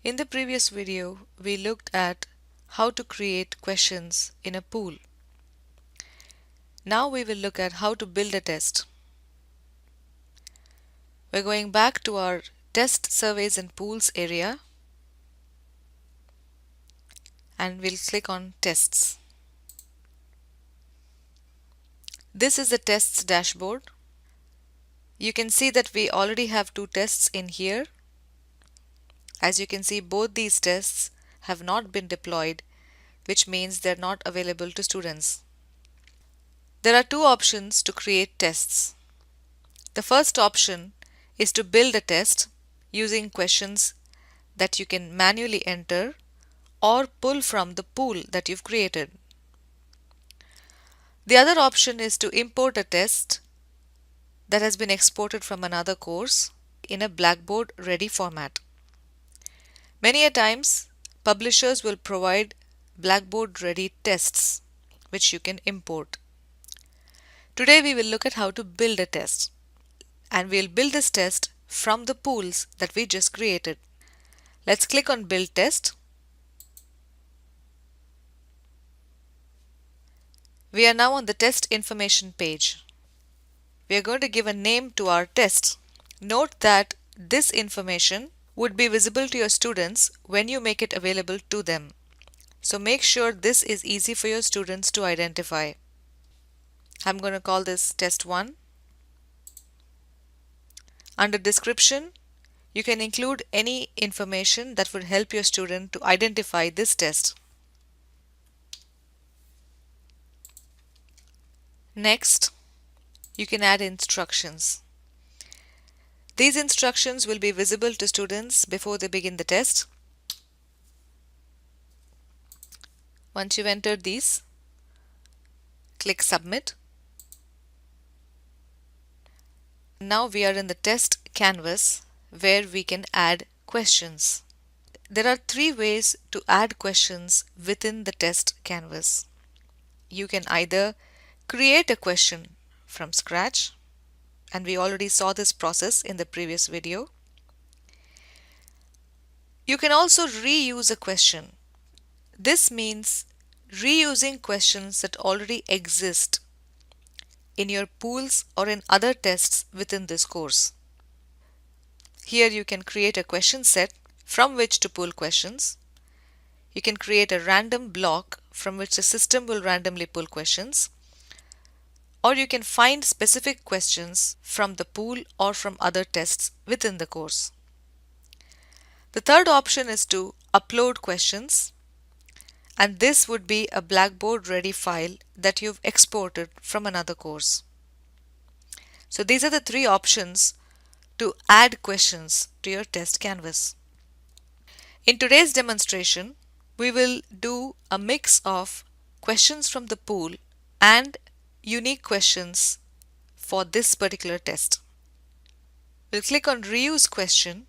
In the previous video, we looked at how to create questions in a pool. Now we will look at how to build a test. We're going back to our Test Surveys and Pools area and we'll click on Tests. This is the tests dashboard. You can see that we already have two tests in here. As you can see, both these tests have not been deployed, which means they're not available to students. There are two options to create tests. The first option is to build a test using questions that you can manually enter or pull from the pool that you've created. The other option is to import a test that has been exported from another course in a Blackboard ready format. Many a times, publishers will provide Blackboard ready tests which you can import. Today we will look at how to build a test, and we'll build this test from the pools that we just created. Let's click on Build Test. We are now on the test information page. We are going to give a name to our test. Note that this information would be visible to your students when you make it available to them. So make sure this is easy for your students to identify. I'm going to call this Test 1. Under Description, you can include any information that would help your student to identify this test. Next, you can add instructions. These instructions will be visible to students before they begin the test. Once you've entered these, click Submit. Now we are in the test canvas where we can add questions. There are three ways to add questions within the test canvas. You can either create a question from scratch, and we already saw this process in the previous video. You can also reuse a question. This means reusing questions that already exist in your pools or in other tests within this course. Here you can create a question set from which to pull questions. You can create a random block from which the system will randomly pull questions. Or you can find specific questions from the pool or from other tests within the course. The third option is to upload questions, and this would be a Blackboard ready file that you've exported from another course. So these are the three options to add questions to your test canvas. In today's demonstration, we will do a mix of questions from the pool and unique questions for this particular test. We'll click on Reuse Question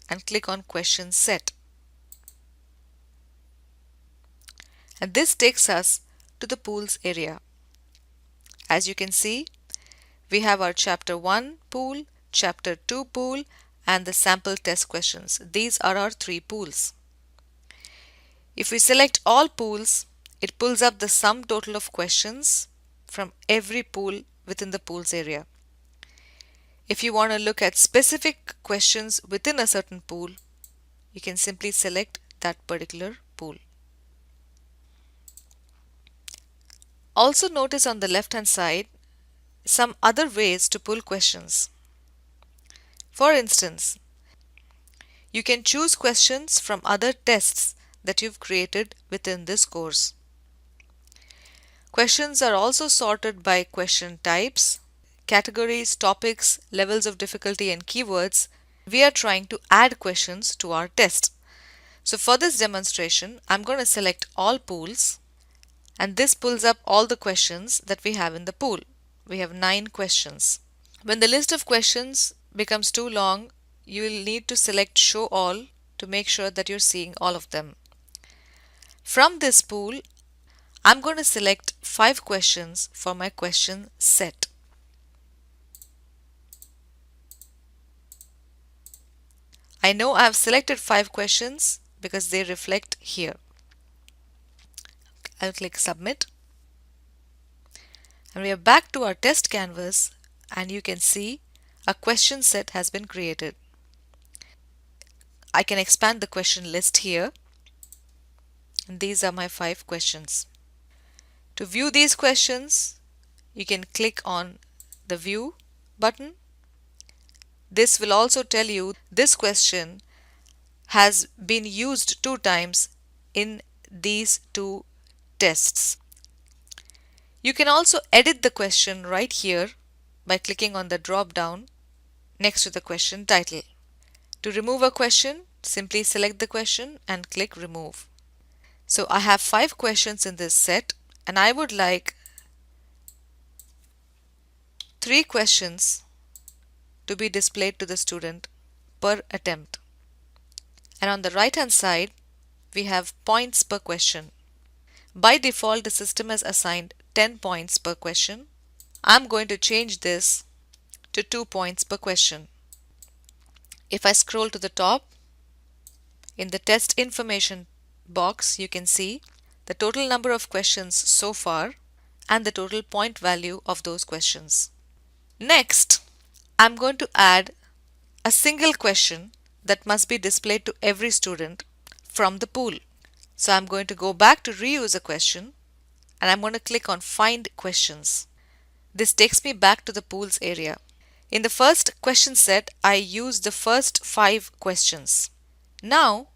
and click on Question Set. And this takes us to the pools area. As you can see, we have our Chapter 1 pool, Chapter 2 pool, and the sample test questions. These are our three pools. If we select all pools, it pulls up the sum total of questions from every pool within the pools area. If you want to look at specific questions within a certain pool, you can simply select that particular pool. Also notice on the left hand side some other ways to pull questions. For instance, you can choose questions from other tests that you've created within this course. Questions are also sorted by question types, categories, topics, levels of difficulty, and keywords. We are trying to add questions to our test. So for this demonstration, I'm going to select all pools, and this pulls up all the questions that we have in the pool. We have 9 questions. When the list of questions becomes too long, you will need to select Show All to make sure that you're seeing all of them. From this pool, I'm going to select 5 questions for my question set. I I know I have selected 5 questions because they reflect here. I'll click submit. And we are back to our test canvas, and you can see a question set has been created. I can expand the question list here, and these are my 5 questions. To view these questions, you can click on the view button. This will also tell you this question has been used 2 times in these 2 tests. You can also edit the question right here by clicking on the drop down next to the question title. To remove a question, simply select the question and click remove. So I have 5 questions in this set, and I would like 3 questions to be displayed to the student per attempt. And on the right hand side, we have points per question. By default, the system has assigned 10 points per question. I'm going to change this to 2 points per question. If I scroll to the top, in the test information box, you can see the total number of questions so far and the total point value of those questions. Next, I'm going to add a single question that must be displayed to every student from the pool. So I'm going to go back to reuse a question, and I'm going to click on find questions. This takes me back to the pools area. In the first question set, I used the first 5 questions. Now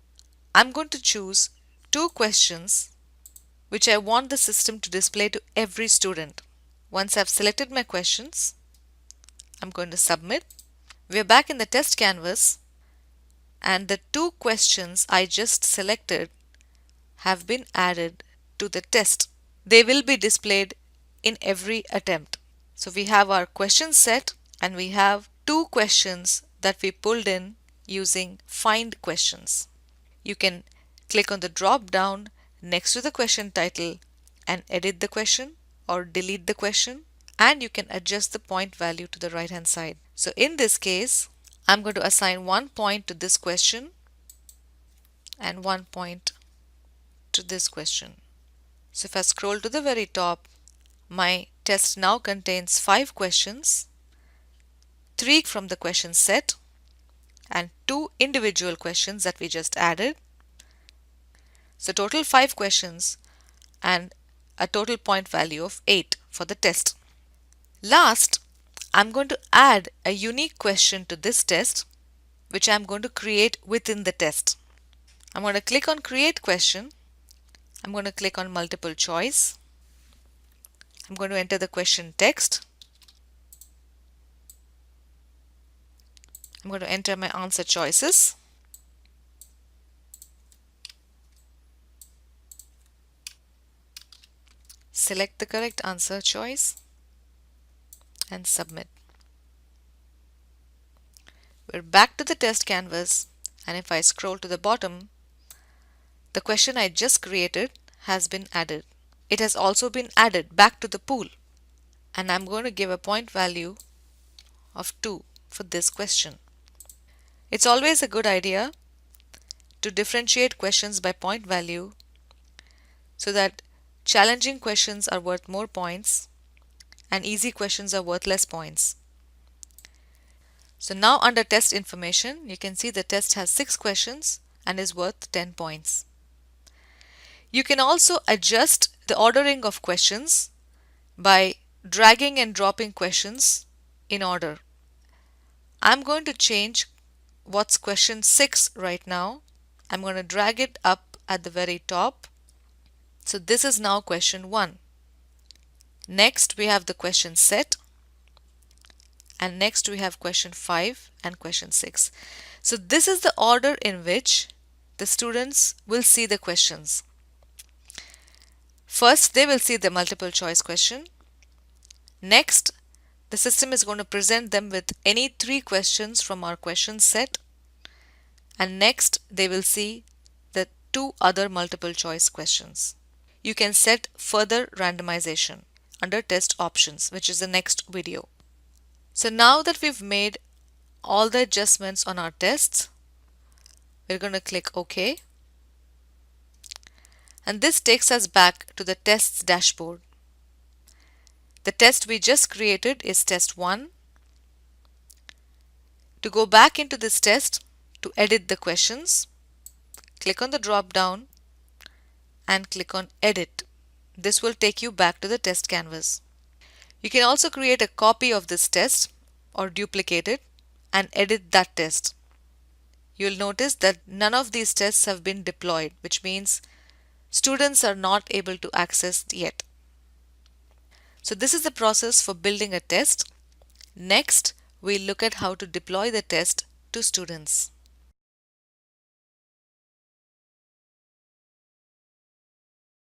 I'm going to choose 2 questions which I want the system to display to every student. Once I've selected my questions, I'm going to submit. We're back in the test canvas, and the 2 questions I just selected have been added to the test. They will be displayed in every attempt. So we have our question set, and we have 2 questions that we pulled in using find questions. You can click on the drop down next to the question title and edit the question or delete the question, and you can adjust the point value to the right hand side. So in this case, I'm going to assign 1 point to this question and 1 point to this question. So if I scroll to the very top, my test now contains 5 questions, 3 from the question set and 2 individual questions that we just added. So total 5 questions and a total point value of 8 for the test. Last, I'm going to add a unique question to this test, which I'm going to create within the test. I'm going to click on create question. I'm going to click on multiple choice. I'm going to enter the question text. I'm going to enter my answer choices. Select the correct answer choice and submit. We're back to the test canvas, and if I scroll to the bottom, the question I just created has been added. It has also been added back to the pool, and I'm going to give a point value of 2 for this question. It's always a good idea to differentiate questions by point value so that challenging questions are worth more points and easy questions are worth less points. So now under test information, you can see the test has 6 questions and is worth 10 points. You can also adjust the ordering of questions by dragging and dropping questions in order. I'm going to change what's question 6 right now. I'm going to drag it up at the very top. So this is now question 1. Next we have the question set, and next we have question 5 and question 6. So this is the order in which the students will see the questions. First, they will see the multiple choice question. Next, the system is going to present them with any 3 questions from our question set. And next, they will see the 2 other multiple choice questions. You can set further randomization under test options, which is the next video. So now that we've made all the adjustments on our tests, We're going to click OK. And this takes us back to the tests dashboard. The test we just created is test 1. To go back into this test, to edit the questions, click on the drop down and click on Edit. This will take you back to the test canvas. You can also create a copy of this test or duplicate it and edit that test. You'll notice that none of these tests have been deployed, which means students are not able to access yet. So this is the process for building a test. Next, we'll look at how to deploy the test to students.